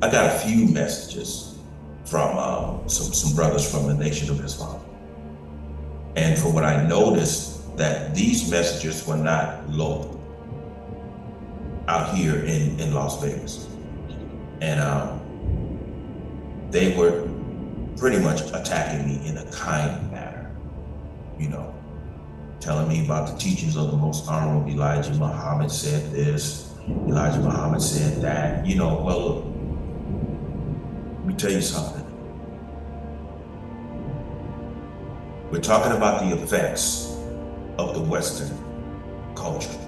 I got a few messages from some brothers from the Nation of Islam. And from what I noticed, that these messages were not local out here in Las Vegas. And they were pretty much attacking me in a kind manner, you know, telling me about the teachings of the Most Honorable Elijah Muhammad said this, Elijah Muhammad said that, you know. Well, look, let me tell you something. We're talking about the effects of the Western culture.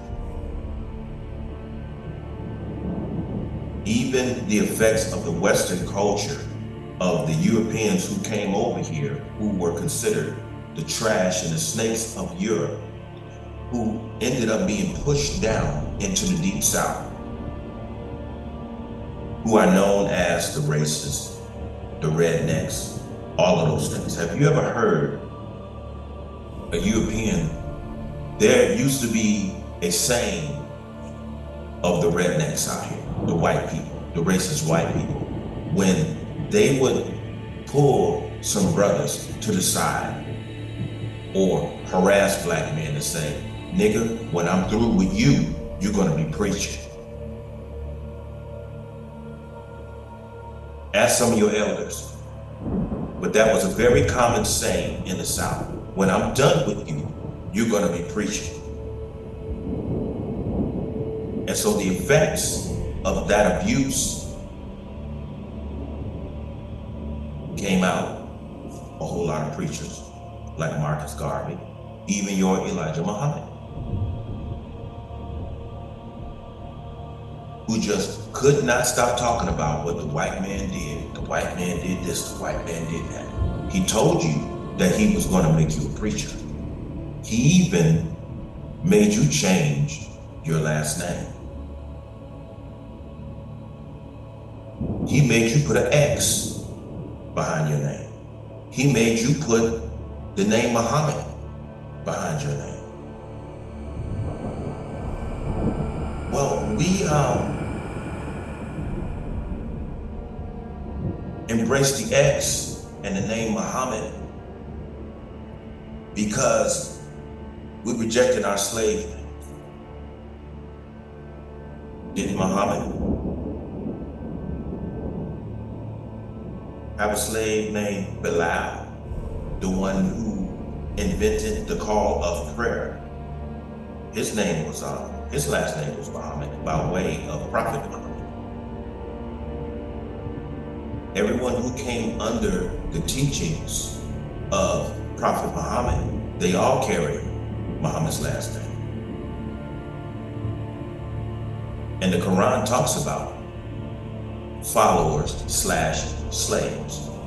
Even the effects of the Western culture of the Europeans who came over here, who were considered the trash and the snakes of Europe, who ended up being pushed down into the Deep South, who are known as the racists, the rednecks, all of those things. Have you ever heard a European? There used to be a saying of the rednecks out here, the white people, the racist white people, when they would pull some brothers to the side or harass black men and say, nigga, when I'm through with you, you're gonna be preaching. Ask some of your elders. But that was a very common saying in the South. When I'm done with you, you're gonna be preaching. And so the effects of that abuse came out a whole lot of preachers like Marcus Garvey, even your Elijah Muhammad, who just could not stop talking about what the white man did. The white man did this, the white man did that. He told you that he was going to make you a preacher. He even made you change your last name. He made you put an X behind your name. He made you put the name Muhammad behind your name. Well, we embrace the X and the name Muhammad because we rejected our slave name. Didn't Muhammad have a slave named Bilal, the one who invented the call of prayer? His name was his last name was Muhammad by way of Prophet Muhammad. Everyone who came under the teachings of Prophet Muhammad, they all carried Muhammad's last name. And the Quran talks about followers / slaves.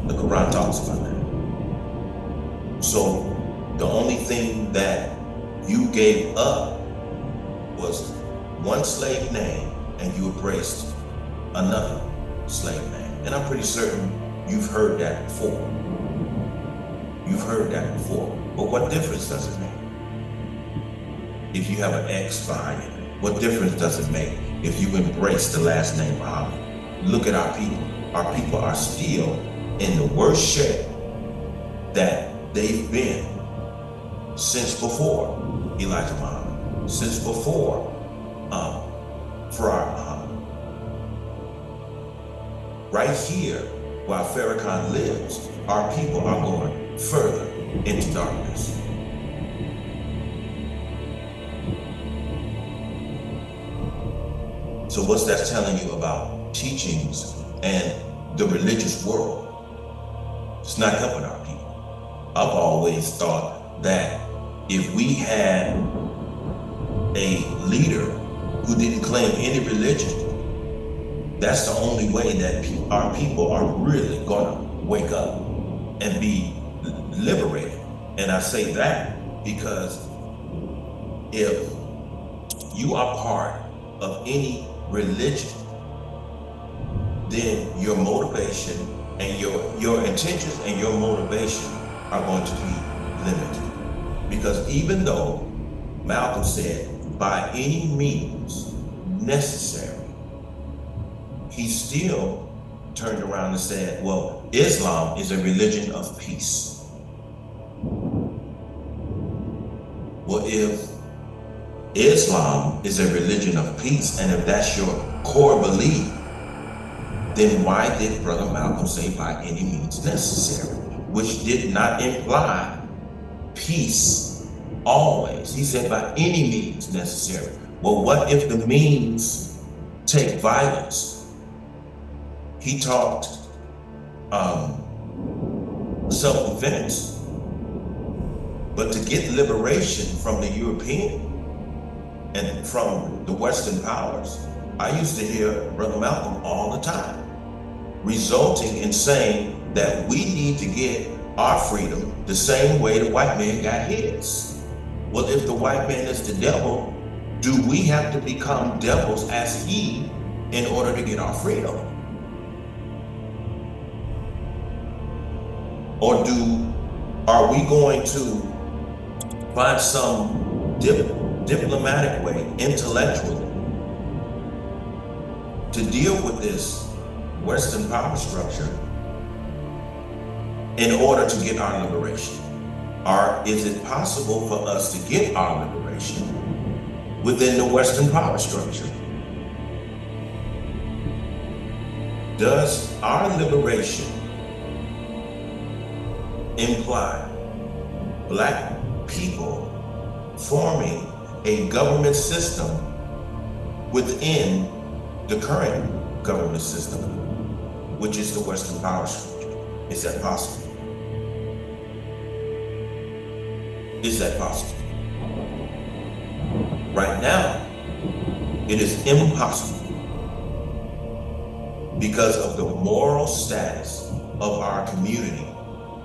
The Quran talks about that. So the only thing that you gave up was one slave name and you embraced another slave name. And I'm pretty certain you've heard that before. You've heard that before. But what difference does it make if you have an X behind it? What difference does it make if you embrace the last name Muhammad? Look at our people. Our people are still in the worst shape that they've been since before Elijah Muhammad, since before Farah Muhammad. Right here, while Farrakhan lives, our people are going further into darkness. So what's that telling you about teachings and the religious world? It's not helping our people. I've always thought that if we had a leader who didn't claim any religion, that's the only way that our people are really gonna wake up and be liberated. And I say that because if you are part of any religion, then your motivation and your intentions and your motivation are going to be limited. Because even though Malcolm said, by any means necessary, he still turned around and said, well, Islam is a religion of peace. Well, if Islam is a religion of peace, and if that's your core belief, then why did Brother Malcolm say by any means necessary, which did not imply peace always? He said by any means necessary. Well, what if the means take violence? He talked self-defense, but to get liberation from the European and from the Western powers, I used to hear Brother Malcolm all the time, resulting in saying that we need to get our freedom the same way the white man got his. Well, if the white man is the devil, do we have to become devils as he in order to get our freedom? Or are we going to find some diplomatic way, intellectually, to deal with this Western power structure in order to get our liberation? Or is it possible for us to get our liberation within the Western power structure? Does our liberation imply Black people forming a government system within the current government system, which is the Western power structure? Is that possible? Is that possible? Right now, it is impossible because of the moral status of our community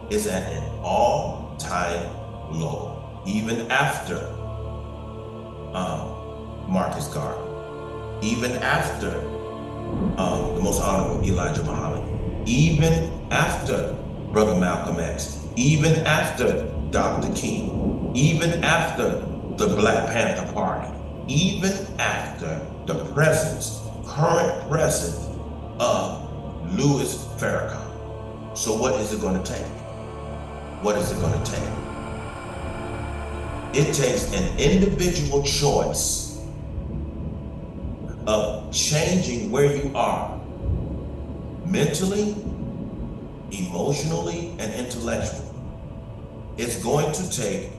is at an all-time low, even after Marcus Garvey, even after the most honorable Elijah Muhammad, even after Brother Malcolm X, even after Dr. King, even after the Black Panther Party, even after the current presence of Louis Farrakhan. So what is it going to take? What is it going to take? It takes an individual choice of changing where you are mentally, emotionally, and intellectually. It's going to take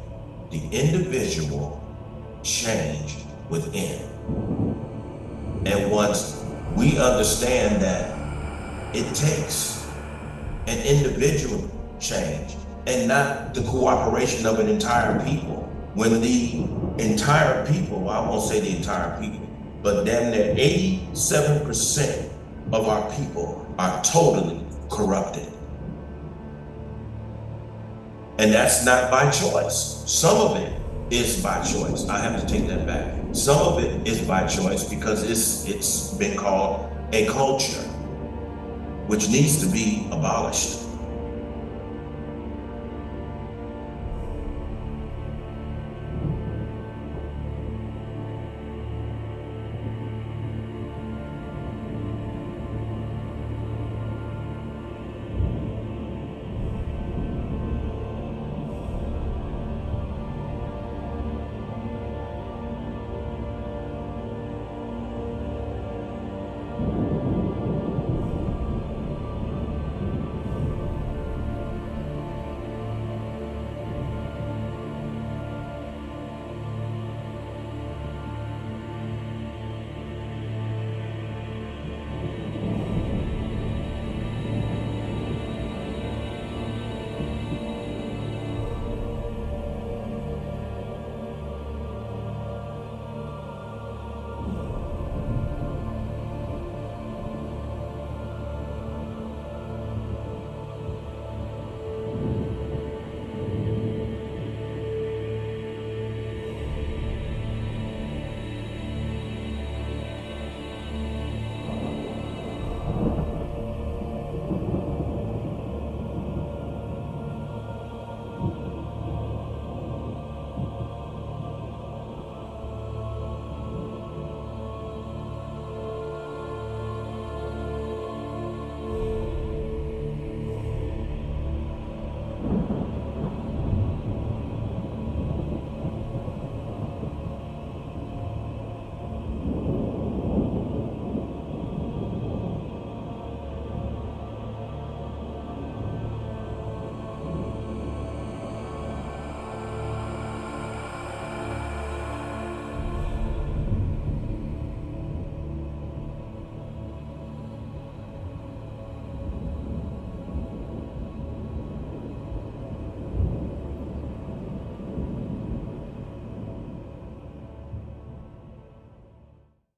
the individual change within. And once we understand that it takes an individual change and not the cooperation of an entire people, when the entire people, well, I won't say the entire people, but damn near 87% of our people are totally corrupted. And that's not by choice. Some of it is by choice. I have to take that back. Some of it is by choice because it's been called a culture, which needs to be abolished.